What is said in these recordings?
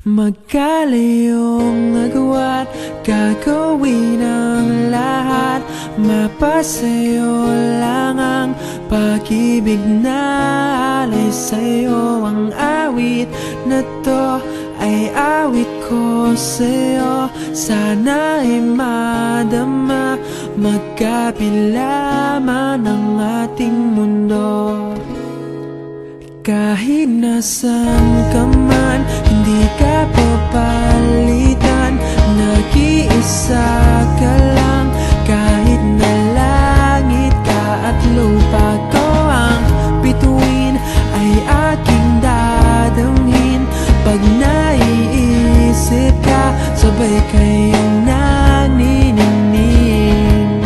Magkalayong agwat, gagawin ang lahat. Mapasayo lang ang pag-ibig na alay sa'yo. Ang awit na to ay awit ko sa'yo. Sana ay madama, magkabila man ang ating mundo. Kahit nasan ka man, hindi ka papalitan. Nag-iisa ka lang, kahit na langit ka at lupa ko ang bituin, ay aking dadamhin. Pag naiisip ka, sabay kayong naniningning.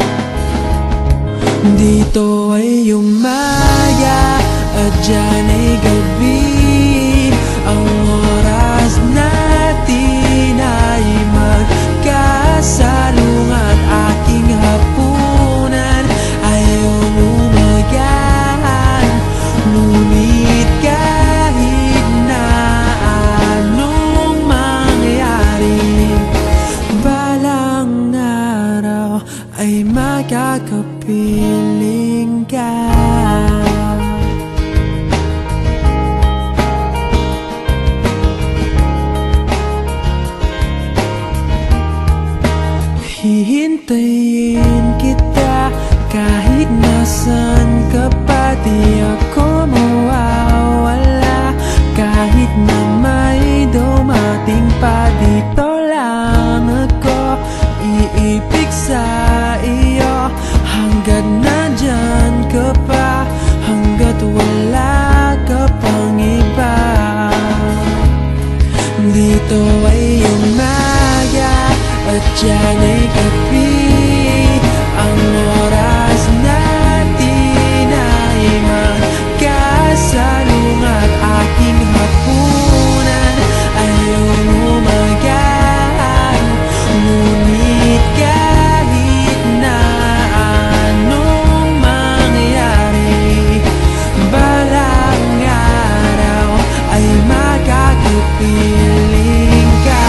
Dito ay umaya at dyan ay gabi. Ang oras natin ay magkasalungat. Aking hapunan ay umagahan. Ngunit kahit na anong mangyari, balang araw ay makakapiling ka. Hihintayin kita kahit nasan ka pa. Di ako mawawala kahit na may dumating pa. Dito lang ako iibig sa iyo hanggat nandyan ka pa, hanggat wala ka pang iba. Dito ay umaga at dyan ay gabi. Ang oras natin ay magkasalungat. Aking hapunan ay umagahan. Ngunit kahit na anong mangyari, balang araw ay makakapiling ka.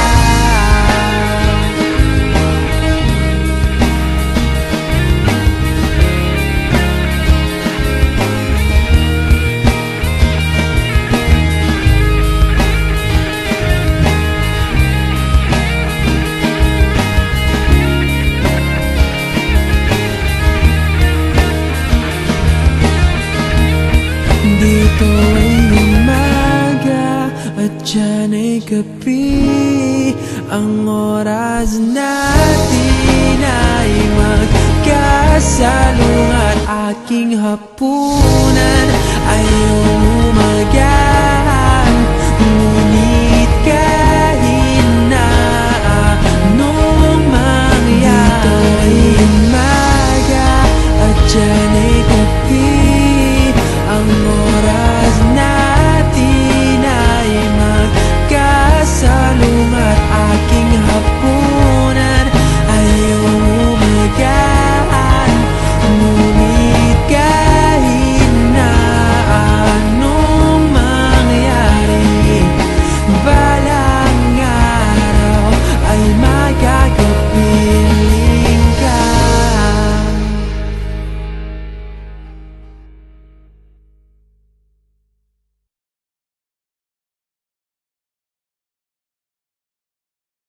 Dito ay umaga at dyan ay gabi. Ang oras natin ay magkasalungat. Aking hapunan ay umaga.